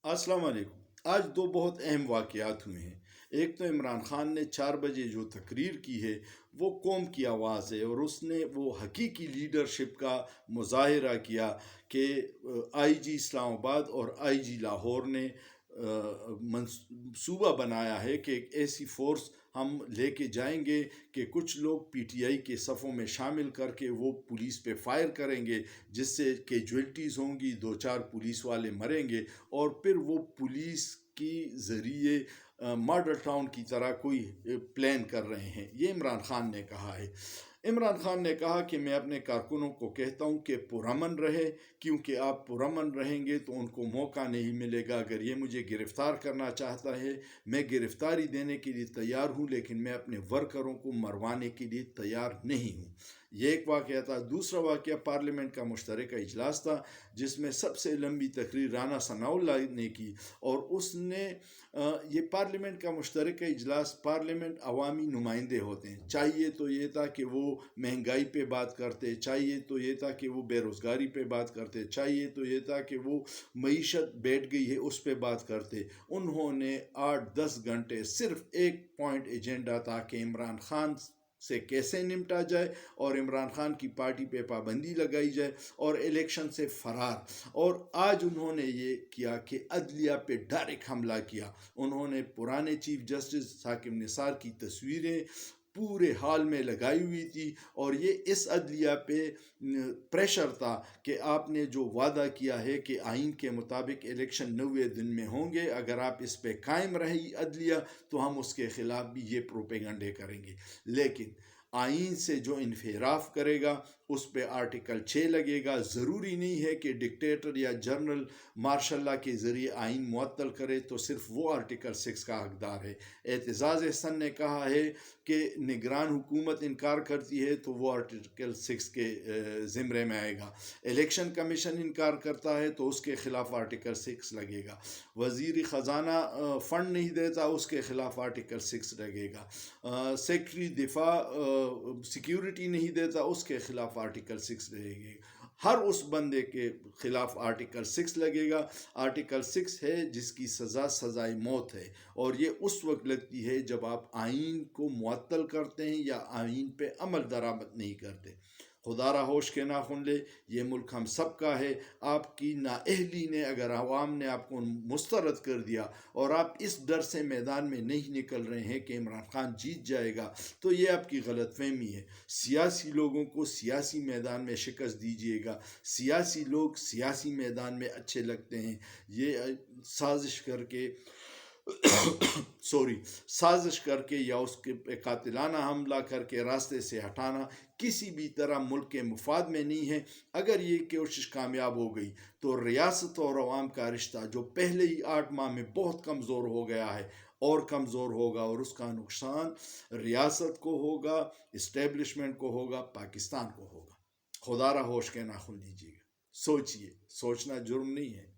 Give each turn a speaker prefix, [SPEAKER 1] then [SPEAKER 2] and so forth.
[SPEAKER 1] अस्सलाम वालेकुम। आज दो बहुत अहम वाक़यात हुए हैं। एक तो इमरान ख़ान ने 4 बजे जो तकरीर की है वो कौम की आवाज़ है, और उसने वो हकीकी लीडरशिप का मुज़ाहिरा किया कि आईजी इस्लामाबाद और आईजी लाहौर ने मंसूबा बनाया है कि एक ऐसी फ़ोर्स हम लेके जाएंगे कि कुछ लोग पीटीआई के सफ़ों में शामिल करके वो पुलिस पे फायर करेंगे, जिससे कैजुअल्टीज़ होंगी, 2-4 पुलिस वाले मरेंगे, और फिर वो पुलिस की ज़रिए मॉडल टाउन की तरह कोई प्लान कर रहे हैं। ये इमरान ख़ान ने कहा है। इमरान ख़ान ने कहा कि मैं अपने कारकुनों को कहता हूँ कि पुरअमन रहे, क्योंकि आप पुरअमन रहेंगे तो उनको मौका नहीं मिलेगा। अगर ये मुझे गिरफ़्तार करना चाहता है, मैं गिरफ़्तारी देने के लिए तैयार हूँ, लेकिन मैं अपने वर्करों को मरवाने के लिए तैयार नहीं हूँ। ये एक वाक़या था। दूसरा वाक़या पार्लियामेंट का मुश्तरका इजलास था, जिसमें सबसे लंबी तकरीर राना सनाउल्लाह ने की, और उसने ये पार्लियामेंट का मुश्तरका इजलास, पार्लियामेंट अवामी नुमाइंदे होते हैं। चाहिए तो ये था कि वो महंगाई पे बात करते, चाहिए तो ये था कि वो बेरोज़गारी पे बात करते, चाहिए तो ये था कि वो मईशत बैठ गई है उस पे बात करते। उन्होंने 8-10 घंटे सिर्फ एक पॉइंट एजेंडा था कि इमरान ख़ान से कैसे निपटा जाए, और इमरान ख़ान की पार्टी पे पाबंदी लगाई जाए, और इलेक्शन से फरार। और आज उन्होंने ये किया कि अदलिया पे डायरेक्ट हमला किया। उन्होंने पुराने चीफ जस्टिस साकिब निसार की तस्वीरें पूरे हाल में लगाई हुई थी, और ये इस अदलिया पे प्रेशर था कि आपने जो वादा किया है कि आइन के मुताबिक इलेक्शन 90 दिन में होंगे, अगर आप इस पे कायम रही अदलिया तो हम उसके ख़िलाफ़ भी ये प्रोपेगंडे करेंगे। लेकिन आइन से जो इनफिराफ करेगा उस पे आर्टिकल 6 लगेगा। ज़रूरी नहीं है कि डिक्टेटर या जनरल मार्शल्ला के ज़रिए आइन मुअत्तल करे तो सिर्फ वो आर्टिकल 6 का हकदार है। एतजाज़ अहसन ने कहा है कि निगरान हुकूमत इनकार करती है तो वो आर्टिकल 6 के ज़िम्रे में आएगा। इलेक्शन कमीशन इनकार करता है तो उसके ख़िलाफ़ आर्टिकल 6 लगेगा। वज़ीर ख़जाना फ़ंड नहीं देता, उसके ख़िलाफ़ आर्टिकल 6 लगेगा। सेक्रेटरी दिफा सिक्योरिटी नहीं देता, उसके ख़िलाफ़ आर्टिकल 6 लगेगा। हर उस बंदे के ख़िलाफ़ आर्टिकल 6 लगेगा। आर्टिकल 6 है जिसकी सज़ाए मौत है, और ये उस वक्त लगती है जब आप आइन को मुअत्तल करते हैं या आइन पे अमल दरामद नहीं करते। खुदारा होश के नाखुन ले, ये मुल्क हम सब का है। आपकी नाअहली ने, अगर आवाम ने आपको मुस्तरद कर दिया और आप इस डर से मैदान में नहीं निकल रहे हैं कि इमरान ख़ान जीत जाएगा, तो ये आपकी गलतफहमी है। सियासी लोगों को सियासी मैदान में शिकस्त दीजिएगा। सियासी लोग सियासी मैदान में अच्छे लगते हैं। ये साजिश करके साजिश करके या उसके पे कातिलाना हमला करके रास्ते से हटाना किसी भी तरह मुल्क के मुफाद में नहीं है। अगर ये कोशिश कामयाब हो गई तो रियासत और अवाम का रिश्ता, जो पहले ही 8 माह में बहुत कमज़ोर हो गया है, और कमज़ोर होगा, और उसका नुकसान रियासत को होगा, इस्टेब्लिशमेंट को होगा, पाकिस्तान को होगा। खुदारा होश के नाखुन लीजिएगा। सोचिए, सोचना जुर्म नहीं है।